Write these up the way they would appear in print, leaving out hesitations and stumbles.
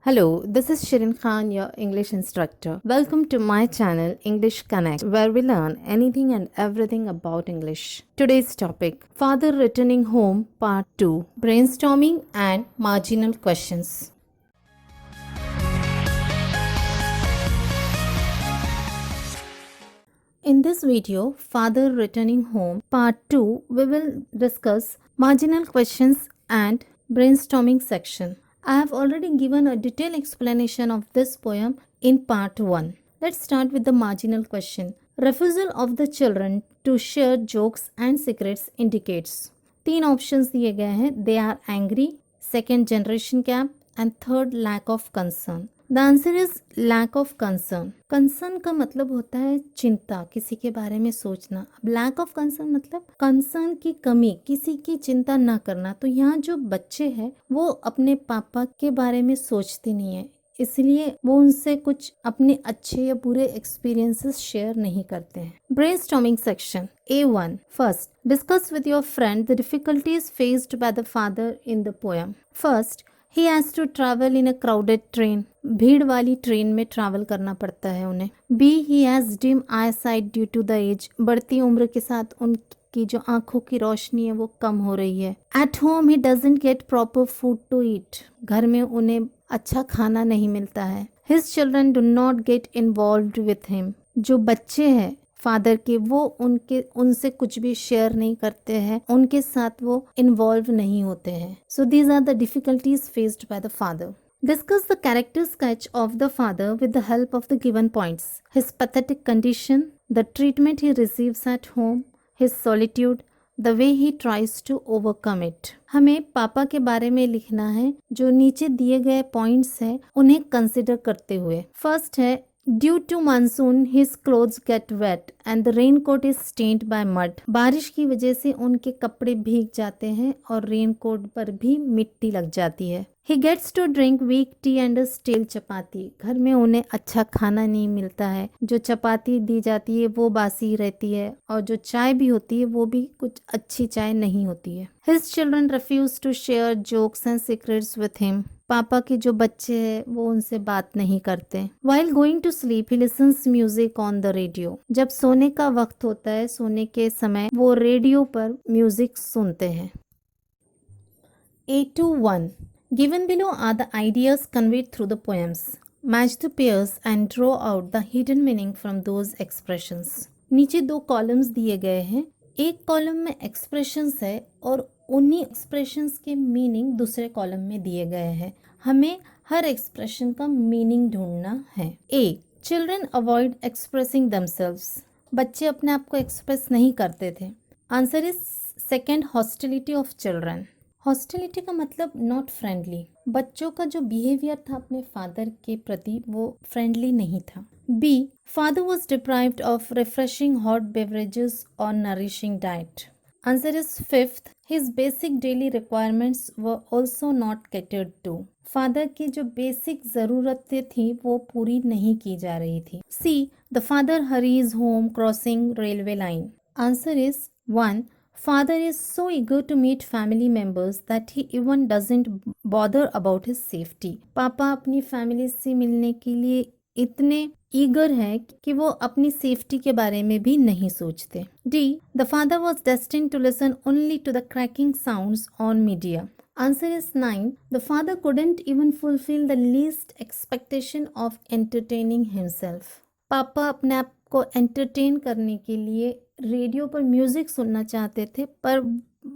Hello, this is Shirin Khan, your English instructor. Welcome to my channel English Connect, where we learn anything and everything about English. Today's topic, Father Returning Home Part 2, Brainstorming and Marginal Questions. In this video, Father Returning Home Part 2, we will discuss marginal questions and brainstorming section. I have already given a detailed explanation of this poem in Part 1. Let's start with the marginal question. Refusal of the children to share jokes and secrets indicates. 3 options दिए गए हैं. They are angry, second generation gap and third lack of concern. The answer is lack of concern. Concern का मतलब होता है चिंता, किसी के बारे में सोचना. अब लैक ऑफ कंसर्न मतलब कंसर्न की कमी, किसी की चिंता ना करना. तो यहाँ जो बच्चे हैं वो अपने पापा के बारे में सोचते नहीं है, इसलिए वो उनसे कुछ अपने अच्छे या बुरे एक्सपीरियंसेस शेयर नहीं करते हैं. Brainstorming section A1. First, discuss with your friend the difficulties faced by the father in the poem. First, he has to travel in a crowded train. भीड़ वाली ट्रेन में ट्रैवल करना पड़ता है उन्हें. B, he has dim eyesight due to the age. बढ़ती उम्र के साथ उनकी जो आंखों की रोशनी है वो कम हो रही है. At home he doesn't get proper food to eat. घर में उन्हें अच्छा खाना नहीं मिलता है. His children do not get involved with him. जो बच्चे हैं फादर के, वो उनसे कुछ भी शेयर नहीं करते हैं, उनके साथ वो इन्वॉल्व नहीं होते हैं. So these are the difficulties faced by the father. Discuss the character sketch of the father with the help of the given points. His pathetic condition, the treatment he receives at home, his solitude, the way he tries to overcome it. हमें पापा के बारे में लिखना है. जो नीचे दिए गए पॉइंट्स हैं उन्हें कंसिडर करते हुए. फर्स्ट है, Due to monsoon, his clothes get wet and the raincoat is stained by mud. बारिश की वजह से उनके कपड़े भीग जाते हैं और रेनकोट पर भी मिट्टी लग जाती है. He gets to drink weak tea and a stale chapati. घर में उन्हें अच्छा खाना नहीं मिलता है. जो चपाती दी जाती है वो बासी रहती है और जो चाय भी होती है वो भी कुछ अच्छी चाय नहीं होती है. His children refuse to share jokes and secrets with him. पापा के जो बच्चे हैं वो उनसे बात नहीं करते. While going to sleep, he listens music on the radio. जब सोने का वक्त होता है, सोने के समय वो रेडियो पर म्यूजिक सुनते हैं. A21. Given below are the ideas conveyed through the poems. Match the pairs and draw out the hidden meaning from those expressions. नीचे 2 कॉलम्स दिए गए हैं. एक कॉलम में एक्सप्रेशंस है और उन्हीं एक्सप्रेशंस के मीनिंग दूसरे कॉलम में दिए गए हैं. हमें हर एक्सप्रेशन का मीनिंग ढूंढना है. ए, चिल्ड्रन अवॉइड एक्सप्रेसिंग दमसेल्व्स. बच्चे अपने आप को एक्सप्रेस नहीं करते थे. Answer is second, hostility of children. Hostility का मतलब नॉट फ्रेंडली. बच्चों का जो बिहेवियर था अपने फादर के प्रति वो फ्रेंडली नहीं था. B, father was deprived of refreshing hot beverages और nourishing diet. Answer is fifth, his basic daily requirements were also not catered to. Father की जो बेसिक ज़रूरतें थी वो पूरी नहीं की जा रही थी. C, the father hurries home crossing railway line. Answer is 1. Father is so eager to meet family members that he even doesn't bother about his safety. पापा अपनी फैमिली से मिलने के लिए इतने ईगर है कि वो अपनी सेफ्टी के बारे में भी नहीं सोचते. D, the father was destined to listen only to the cracking sounds on media. Answer is 9. The father couldn't even fulfil the least expectation of entertaining himself. पापा अपने आप को एंटरटेन करने के लिए रेडियो पर म्यूजिक सुनना चाहते थे पर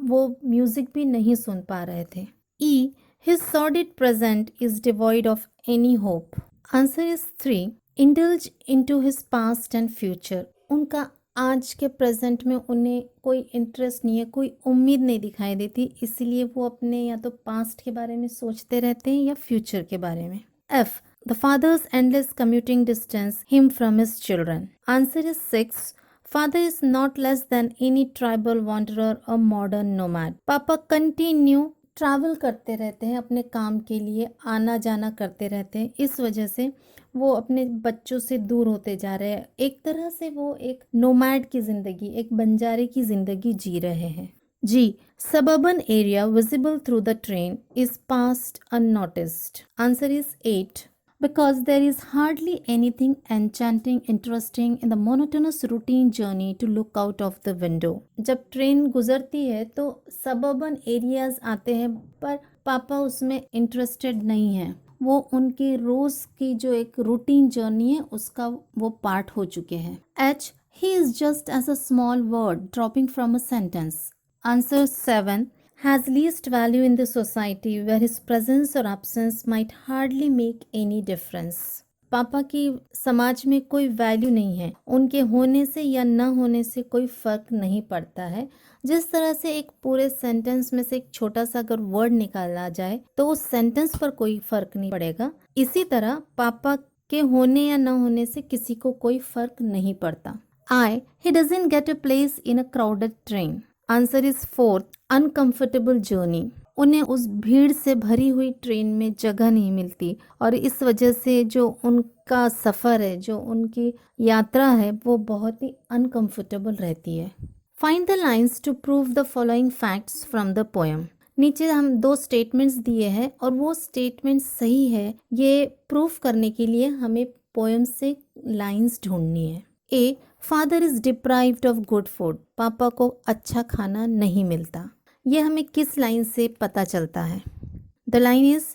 वो म्यूजिक भी नहीं सुन पा रहे थे. E, his sordid present is devoid of any hope. Answer is 3. Indulge into his past and future. उनका आज के प्रेजेंट में उन्हें कोई इंटरेस्ट नहीं है, कोई उम्मीद नहीं दिखाई देती, इसलिए वो अपने या तो पास्ट के बारे में सोचते रहते हैं या फ्यूचर के बारे में. F, the father's endless commuting distance him from his children. Answer is 6. Father is not less than any tribal wanderer और मॉडर्न नोमैड. पापा कंटिन्यू ट्रैवल करते रहते हैं अपने काम के लिए, आना जाना करते रहते हैं, इस वजह से वो अपने बच्चों से दूर होते जा रहे हैं. एक तरह से वो एक नोमैड की ज़िंदगी, एक बंजारे की ज़िंदगी जी रहे हैं. G. Suburban area visible through the train is passed unnoticed. Answer is 8. Because there is hardly anything enchanting, interesting in the monotonous routine journey to look out of the window. जब train गुजरती है तो suburban areas आते हैं पर पापा उसमें interested नहीं है। वो उनके रोज की जो एक रूटीन जर्नी है उसका वो पार्ट हो चुके हैं। H. He is just as a small word dropping from a sentence. Answer 7. Has least value in the society where his presence or absence might hardly make any difference. पापा की समाज में कोई वैल्यू नहीं है, उनके होने से या न होने से कोई फर्क नहीं पड़ता है। जिस तरह से एक पूरे सेंटेंस में से एक छोटा सा अगर वर्ड निकाला जाए तो उस सेंटेंस पर कोई फर्क नहीं पड़ेगा, इसी तरह पापा के होने या न होने से किसी को कोई फर्क नहीं पड़ता। I. He doesn't get a place in a crowded train. Answer is 4. Uncomfortable journey. उन्हें उस भीड़ से भरी हुई ट्रेन में जगह नहीं मिलती और इस वजह से जो उनका सफ़र है, जो उनकी यात्रा है, वो बहुत ही अनकंफर्टेबल रहती है। Find the lines to prove the following facts from the poem. नीचे हम 2 स्टेटमेंट्स दिए हैं और वो स्टेटमेंट सही है ये प्रूफ करने के लिए हमें पोएम से लाइन्स ढूंढनी है। A. Father is deprived of good food. पापा को अच्छा खाना नहीं मिलता। ये हमें किस लाइन से पता चलता है? The line is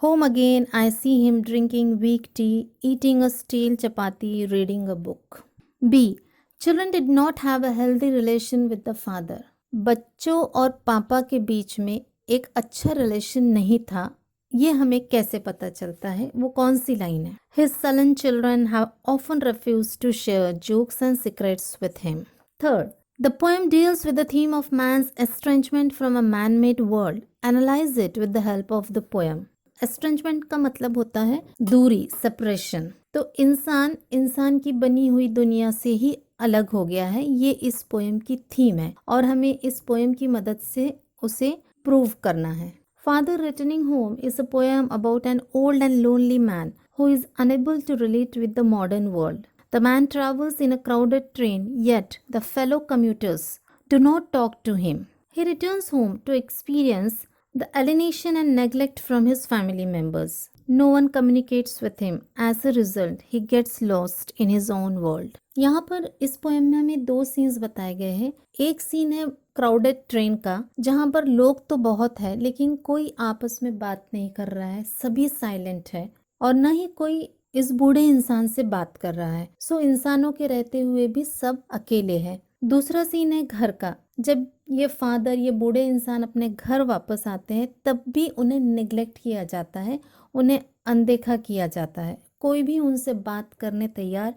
home again I see him drinking weak tea, eating a stale chapati, reading a book. B. Children did not have a healthy relation with the father. बच्चों और पापा के बीच में एक अच्छा रिलेशन नहीं था। ये हमें कैसे पता चलता है? वो कौन सी लाइन है? His sullen children have often refused to share jokes and secrets with him. Third, the poem deals with the theme of man's estrangement from a man-made world. Analyze it with the help of the poem. Estrangement का मतलब होता है दूरी, separation. तो इंसान की बनी हुई दुनिया से ही अलग हो गया है। ये इस पोएम की थीम है और हमें इस पोएम की मदद से उसे प्रूव करना है। Father Returning Home is a poem about an old and lonely man who is unable to relate with the modern world. The man travels in a crowded train, yet the fellow commuters do not talk to him. He returns home to experience the alienation and neglect from his family members. No one communicates with him. As a result, he gets lost in his own world. यहाँ पर इस poem में हमें 2 scenes बताए गए हैं। एक scene है क्राउडेड ट्रेन का, जहाँ पर लोग तो बहुत है लेकिन कोई आपस में बात नहीं कर रहा है, सभी साइलेंट है और न ही कोई इस बूढ़े इंसान से बात कर रहा है। सो इंसानों के रहते हुए भी सब अकेले हैं। दूसरा सीन है घर का। जब ये फादर, ये बूढ़े इंसान अपने घर वापस आते हैं तब भी उन्हें निग्लेक्ट किया जाता है, उन्हें अनदेखा किया जाता है, कोई भी उनसे बात करने तैयार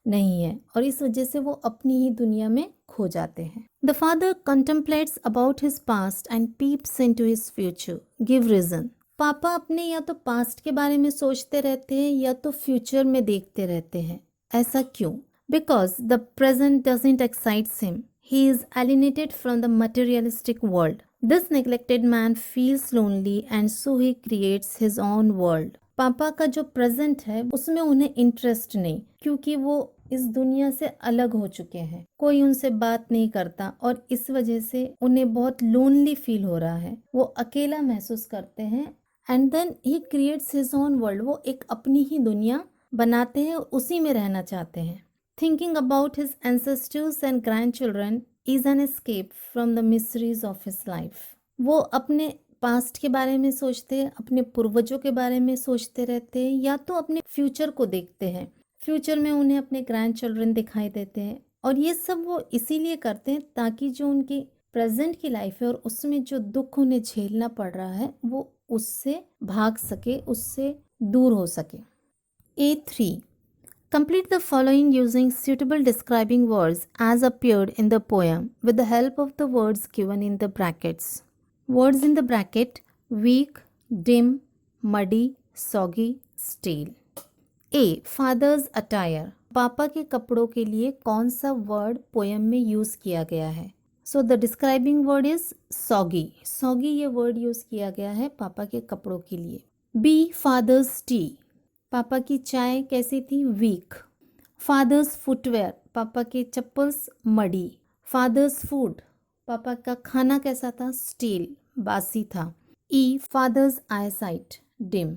नहीं है और इस वजह से वो अपनी ही दुनिया में खो जाते हैं। The father contemplates about his past and peeps into his future. Give reason. पापा अपने या तो पास्ट के बारे में सोचते रहते हैं या तो फ्यूचर में देखते रहते हैं। ऐसा क्यों? Because the present doesn't excites him. He is alienated from the materialistic world. This neglected man feels lonely and so he creates his own world. पापा का जो प्रेजेंट है उसमें उन्हें इंटरेस्ट नहीं, क्योंकि वो इस दुनिया से अलग हो चुके हैं, कोई उनसे बात नहीं करता और इस वजह से उन्हें बहुत लोनली फील हो रहा है, वो अकेला महसूस करते हैं। And then he creates his own world. वो एक अपनी ही दुनिया बनाते हैं और उसी में रहना चाहते हैं। Thinking about his ancestors and grandchildren is an escape from the miseries of his life. वो अपने पास्ट के बारे में सोचते हैं, अपने पूर्वजों के बारे में सोचते रहते हैं या तो अपने फ्यूचर को देखते हैं। फ्यूचर में उन्हें अपने ग्रैंड चिल्ड्रन दिखाई देते हैं और ये सब वो इसीलिए करते हैं ताकि जो उनकी प्रेजेंट की लाइफ है और उसमें जो दुख उन्हें झेलना पड़ रहा है वो उससे भाग सके, उससे दूर हो सके। A3. Complete the following using suitable describing words as appeared in the poem with the help of the words given in the brackets. Words in the bracket: weak, dim, muddy, soggy, stale. A. Father's attire. पापा के कपड़ों के लिए कौन सा word poem में use किया गया है? So the describing word is soggy. Soggy ये वर्ड यूज किया गया है पापा के कपड़ों के लिए। B. Father's tea. पापा की चाय कैसी थी? वीक। Father's footwear. पापा के चप्पल्स मडी। Fathers food. पापा का खाना कैसा था? स्टील, बासी था. E. Father's eyesight, dim.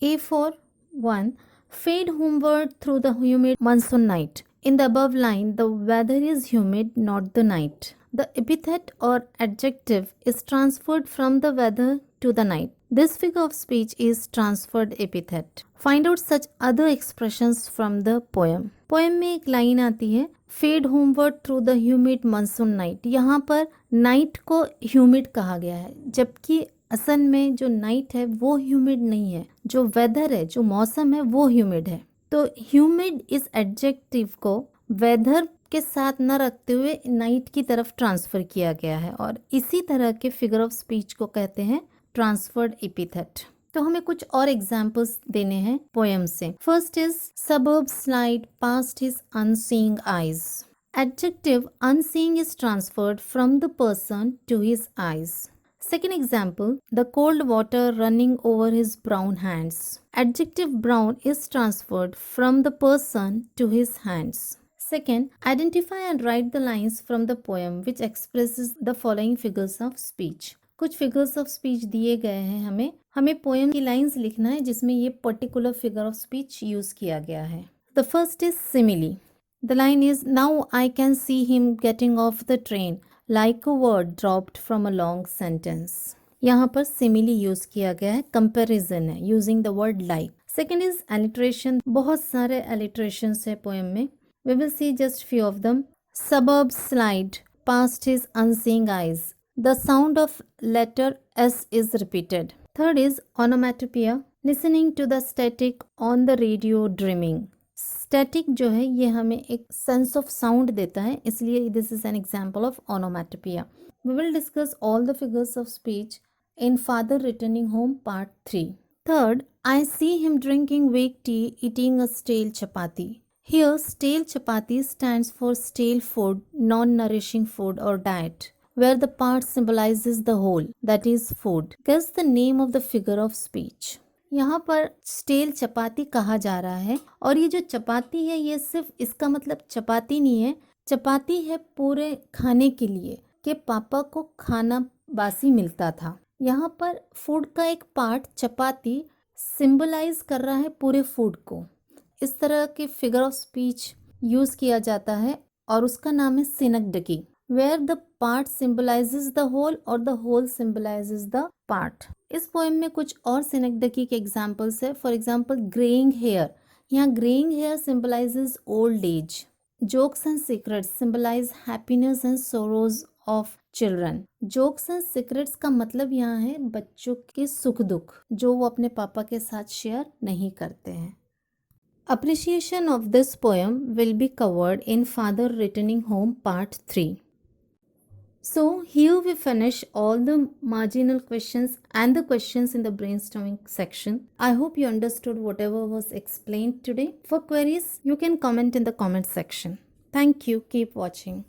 A for 1. Fade homeward through the humid monsoon night. In the above line, the weather is humid, not the night. The epithet or adjective is transferred from the weather to the night. This figure of speech is transferred epithet. Find out such other expressions from the poem. Poem में एक line आती है, fade homeward through the humid monsoon night. यहाँ पर night को humid कहा गया है, जबकि असल में जो नाइट है वो ह्यूमिड नहीं है, जो वेदर है, जो मौसम है वो ह्यूमिड है. तो ह्यूमिड इस एडजेक्टिव को वेदर के साथ न रखते हुए नाइट की तरफ ट्रांसफर किया गया है, और इसी तरह के फिगर ऑफ स्पीच को कहते हैं ट्रांसफर्ड एपिथेट. तो हमें कुछ और एग्जाम्पल्स देने हैं पोएम से. First is suburb slide past his unseeing eyes. Adjective unseeing is transferred from the person to his eyes. Second example, the cold water running over his brown hands. Adjective brown is transferred from the person to his hands. Second, identify and write the lines from the poem which expresses the following figures of speech. कुछ figures of speech दिए गए हैं हमें poem की lines लिखना है जिसमें ये particular figure of speech use किया गया है. The first is simile. The line is, now I can see him getting off the train like a word dropped from a long sentence. यहाँ पर simile यूज किया गया है, comparison है using the word like. Second is alliteration. बहुत सारे alliterations है poem में. We will see just few of them. Suburb slide past his unseeing eyes. The sound of letter S is repeated. Third is onomatopoeia. Listening to the static on the radio dreaming. Static जो है ये हमें एक sense of sound देता है, इसलिए this is an example of onomatopoeia. We will discuss all the figures of speech in father returning home part 3. Third, I see him drinking weak tea eating a stale chapati. Here stale chapati stands for stale food, non nourishing food और diet, where the part symbolizes the whole, that is food. Guess the name of the figure of speech. यहाँ पर stele चपाती कहा जा रहा है, और ये जो चपाती है ये सिर्फ इसका मतलब चपाती नहीं है, चपाती है पूरे खाने के लिए कि पापा को खाना बासी मिलता था. यहाँ पर फूड का एक पार्ट चपाती सिंबलाइज कर रहा है पूरे फूड को. इस तरह के फिगर ऑफ स्पीच यूज किया जाता है और उसका नाम है सिनगडगी, where the part symbolizes the whole और the whole symbolizes the part. इस पोएम में कुछ और सिनगडगी के एग्जाम्पल्स है. For example greying hair. यहाँ greying hair symbolizes old age. Jokes and secrets symbolize happiness and sorrows of children. Jokes and secrets का मतलब यहाँ है बच्चों के सुख दुख जो वो अपने पापा के साथ शेयर नहीं करते हैं. Appreciation of this poem will be covered in Father Returning Home Part 3. So here we finish all the marginal questions and the questions in the brainstorming section. I hope you understood whatever was explained today. For queries, you can comment in the comment section. Thank you. Keep watching.